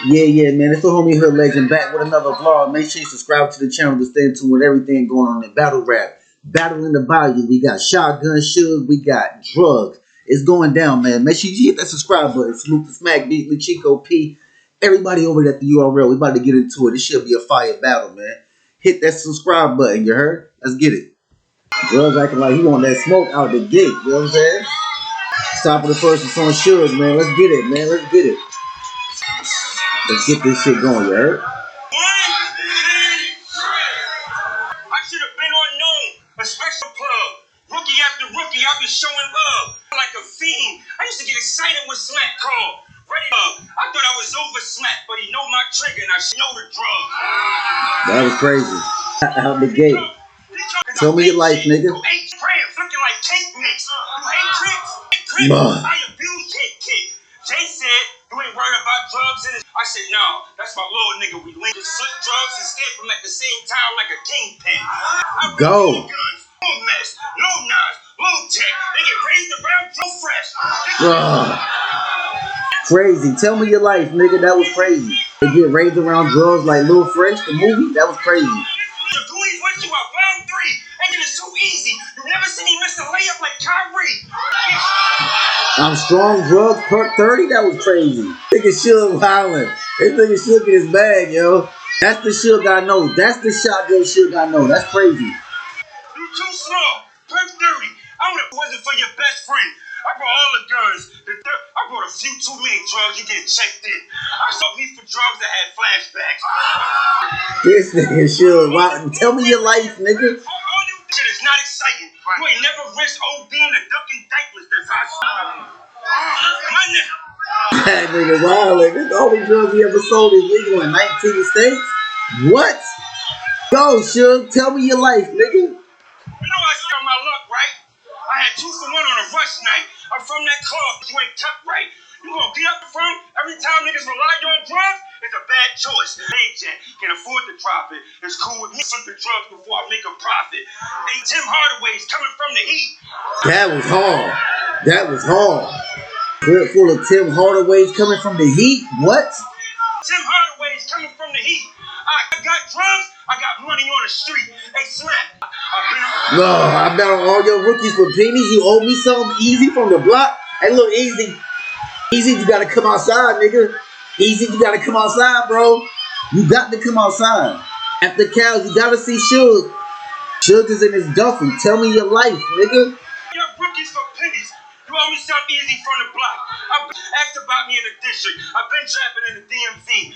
Yeah, man. It's the homie Hood Legend back with another vlog. Make sure you subscribe to the channel to stay in tune with everything going on in battle rap. Battle in the Bayou. We got Shotgun Suge. We got Drugz. It's going down, man. Make sure you hit that subscribe button. Salute to Smack, Beasley, Chico P. Everybody over at the URL. We about to get into it. It should be a fire battle, man. Hit that subscribe button. You heard? Let's get it. Drugz acting like he want that smoke out the gate. You know what I'm saying? Top of the first is on Suge, man. Let's get it, man. Let's get it. Let's get this shit going, you heard? I should have been on nome, a special plug. Rookie after rookie, I be showing love. Like a fiend. I used to get excited when Smack called. Ready up. I thought I was over Smack, but he know my trigger and I know the drug. That was crazy. Out the gate. Tell me your life, nigga. You hate prayers looking like cake mix. You hate tricks? I abuse kid. Jay said, you ain't worried about drugs in it. I said, no, that's my little nigga. We link to slick drugs and escape from at the same time like a kingpin. Go. Guns, no mess, no knives, low tech. They get raised around so fresh. Crazy. Tell me your life, nigga. That was crazy. They get raised around drugs like Lil Fresh, the movie. That was crazy. The Goonies went to a round 3, and it is too easy. You never seen me miss a layup like Kyrie. I'm strong, drugs, perk 30. That was crazy. Nigga Suge wildin'. This nigga Suge in his bag, yo. That's the Suge I know. That's the shotgun Suge I know. That's crazy. You too small. Perk 30. I would have wasn't for your best friend. I brought all the guns. I brought a few too many drugs. You get checked in. I saw me for drugs that had flashbacks. This nigga Suge wildin'. Tell me your life, nigga. All you shit is not exciting. You ain't never risked ODing the ducking diapers. That's how my nigga. That nigga wildin'. This the only drugs he ever sold is legal in 19 states. What? Go, Suge. Tell me your life, nigga. You know I shot my luck, right? I had 2 for 1 on a rush night. I'm from that club. You ain't cut right. You gonna get up from every time niggas rely on drugs? It's a bad choice. Agent can afford to drop it. It's cool with me flipping drugs before I make a profit. Hey, Tim Hardaway's coming from the heat. That was hard. That was hard. Clip full of Tim Hardaway's coming from the heat. What? Tim Hardaway's coming from the heat. I got drugs. I got money on the street. Hey, Smack. No, I bet on all your rookies for pennies. You owe me something easy from the block. Hey, look, easy. Easy, you gotta come outside, nigga. Easy, you gotta come outside, bro. You got to come outside. After cows, you gotta see Suge. Suge is in his duffel. Tell me your life, nigga. Your rookies for pennies. You owe me something easy from the block. Asked about me in the district. I've been trapping in the DMV.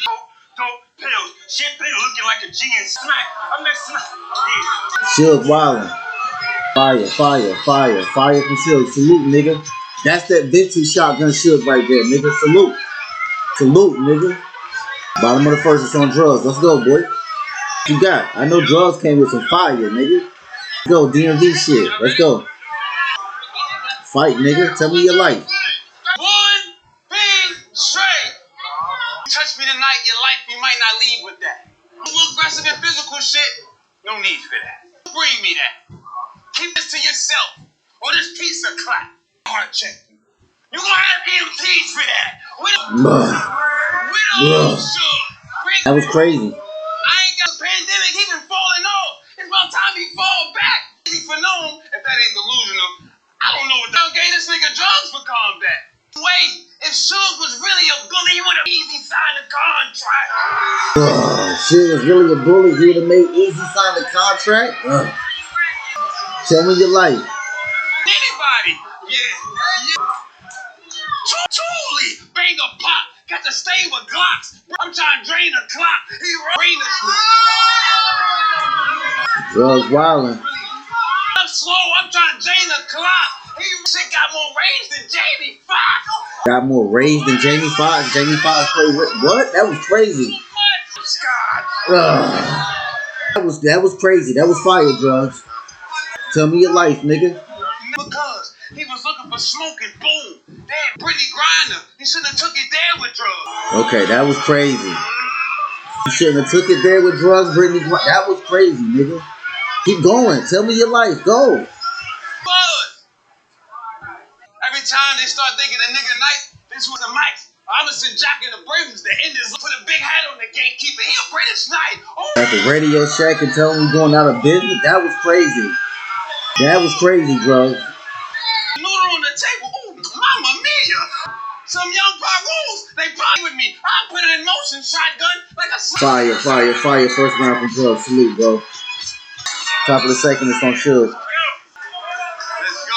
Dope pills. Shit been looking like a G and Smack. I met Smack. Suge wildin'. Fire from Suge. Salute, nigga. That's that vintage shotgun Suge right there, nigga. Salute, nigga. Bottom of the first is on Drugz. Let's go, boy. What you got? I know Drugz came with some fire, nigga. Let's go, DMV shit. Let's go. Fight, nigga. Tell me your life. One big straight. You touch me tonight, your life, you might not leave with that. You aggressive and physical shit, no need for that. Bring me that. Keep this to yourself. Or this piece of crap. Heart check. You gonna have EMTs for that. That was crazy. I ain't got a pandemic, he been falling off. It's about time he fall back. Easy for nome, if that ain't delusional. I don't know what the hell gave this nigga drugs for combat. Wait, if Suge was really a bully, he would have easy signed the contract. Suge was really a bully, he would have made easy sign the contract. Tell me your life. Anybody? Yeah. Truly, bang a pop. Got to stay with Glocks. I'm trying to drain the clock. He drain the Drugz wildin'. I'm slow. I'm trying to drain the clock. He shit got more range than Jamie Foxx. Got more range than Jamie Foxx. Jamie Foxx played with what? That was crazy. That was crazy. That was fire, Drugz. Tell me your life, nigga. Because he was looking for smoke and boom. Damn, Brittany Grinder. He shouldn't have took it there with drugs. Okay, that was crazy. You shouldn't have took it there with drugs, Brittany. That was crazy, nigga. Keep going. Tell me your life. Go. Every time they start thinking a nigga nice, this was a mic. I'm a Jack in the Brims. The Indians put a big hat on the gatekeeper. He a British knight. Oh. At the Radio Shack and telling me going out of business. That was crazy. That was crazy, Drugz. Noodle on the table. Oh, mama mia. Some young Rules, they probably with me. I put it in motion, shotgun, like a fire, fire, fire. First round from Drugz. Salute, bro. Top of the second is on Suge. Let's go.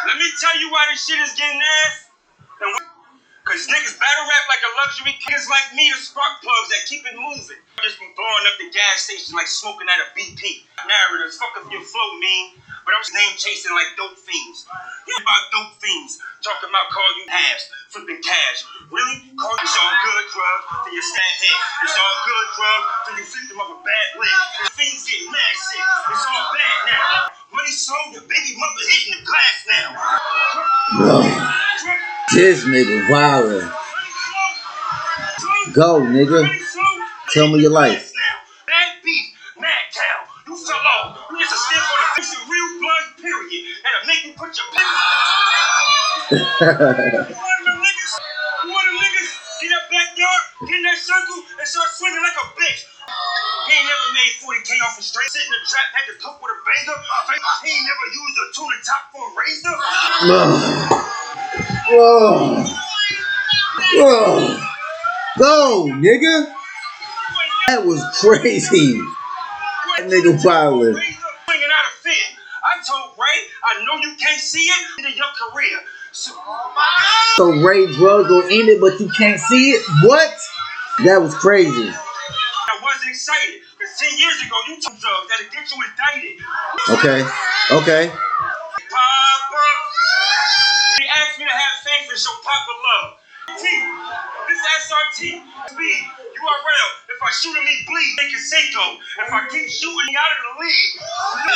Let me tell you why this shit is getting ass. Cause niggas battle rap like a luxury. Kids like me, the spark plugs that keep it moving. Just be blowing up the gas station like smoking at a BP. Narrators, fuck up your flow, mean. But I'm just name chasing like dope fiends. You about dope fiends. Talking about call you halves, flipping cash. Really? Call you it's all good, Drugz, till you stand here. It's all good, Drugz, till you flip them up a bad leg. The fiends get mad sick. It's all bad now. Money slow, your baby mother hitting the glass now. Bro, this nigga wildin'. Go, nigga. Tell me your life. Bad beef, mad cow. You fell off. You just a step on the face of real blood, period. That'll make you put your You one of them niggas? You one of them niggas? Get that backyard, get in that circle, and start swinging like a bitch. He ain't never made 40K off a straight. Sit in the trap, had to cook with a banger. He ain't never used a tuna top for a razor. Whoa. Whoa. Go, nigga. That was crazy. That nigga wildin'. I told Ray, I know you can't see it in your career. So Ray Drugz gonna end it, but you can't see it? What? That was crazy. I wasn't excited, because 10 years ago, you took drugs that'll get you indicted. Okay, okay. Papa. He asked me to have faith and show Papa love. This SRT, speed, URL. If I shoot him, he bleed. Make it Seiko. If I keep shooting, he out of the league.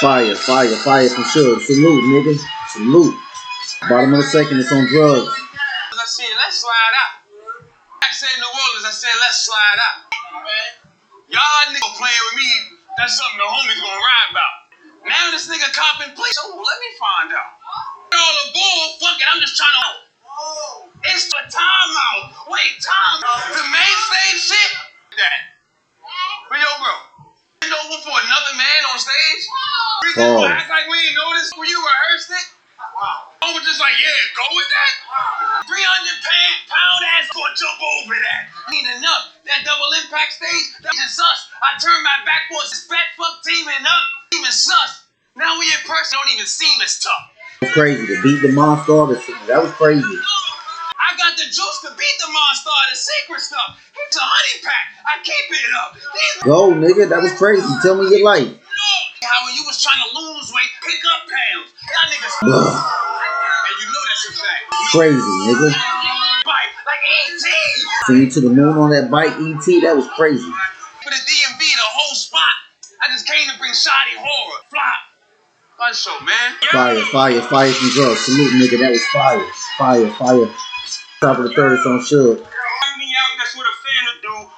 Fire, fire, fire from Suge. Salute, nigga. Salute. Bottom of the second, it's on Drugz. I said, let's slide out. I said New Orleans, I said, let's slide out. Y'all niggas playing with me, that's something the homies gonna ride about. Now this nigga copping police. Oh, let me find out. All aboard, fuck it, I'm just trying to. It's the timeout. Wait, time. The main stage shit? That. But yo, bro, you know what for another man on stage? We just act like we ain't noticed when you rehearsed it. I was just like, yeah, go with that. 300-pound ass gonna jump over that. Ain't enough. That double impact stage, that's just sus. I turned my back for this fat fuck teaming up. Even sus. Now we in person don't even seem as tough. It's crazy to beat the monster. That was crazy. I got the juice to beat the monster, the secret stuff. It's a honey pack. I keep it up. Go, nigga. That was crazy. Tell me your life. How when you was trying to lose weight, pick up pounds. Y'all niggas. And you know that's a fact. Crazy, nigga. Bike, like E.T. Send you to the moon on that bike, E.T. That was crazy. For the DMV, the whole spot. I just came to bring shoddy horror. Flop. Fun show, man. Fire, fire, fire from Drugz. Salute, nigga. That was fire. Fire, fire. Top of the third is on Suge. Me out, that's what a fan would do.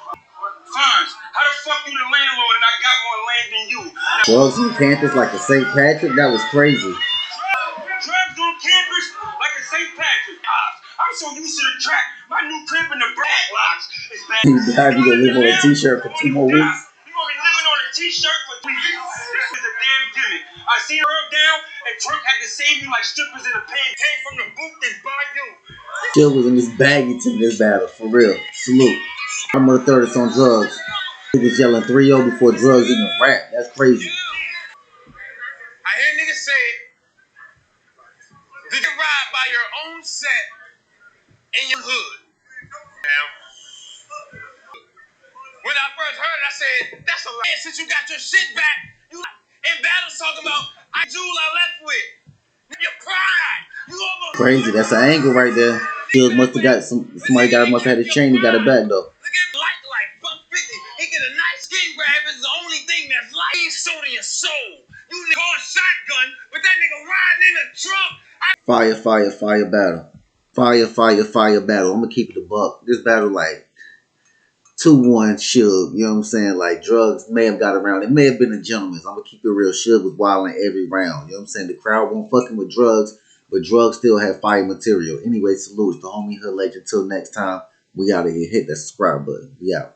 Fines. How the fuck you the landlord and I got more land than you? Drugs on campus like a St. Patrick? That was crazy. Drugs on campus like a St. Patrick. I'm so used to the track. My new crib in the brag locks is bad. You gonna live on a t-shirt for 2 more weeks. You gonna be living on a t-shirt for 3 weeks. This is a damn gimmick. I seen her down and Twork had to save you like strippers in a pen. Came from the booth and buy you. Still was in this baggy to this battle, for real. Salute. I'm on the third, it's on Drugz. Niggas yelling 3-0 before Drugz even rap. That's crazy. I hear niggas say, did you ride by your own set in your hood? Now, when I first heard it, I said, that's a lie. Since you got your shit back, you in battles talking about, I jewel I left with. Your pride. You almost Crazy, that's an angle right there. Suge must have got somebody must have had his chain and got it back though. Look at like buck 50. He get a nice skin grab. It's the only thing that's like he's sold in your soul. You call a shotgun, but that nigga riding in a truck. Fire, fire, fire battle. Fire, fire, fire battle. I'm gonna keep it a buck. This battle like 2-1 Suge. You know what I'm saying? Like Drugz may have got around. It may have been a gentleman's. I'm gonna keep it real. Suge was wilding every round. You know what I'm saying? The crowd wasn't fucking with Drugz. but Drugz still have fire material. Anyway, salutes the homie Hood Legend. Till next time, we out of here. Hit that subscribe button. We out.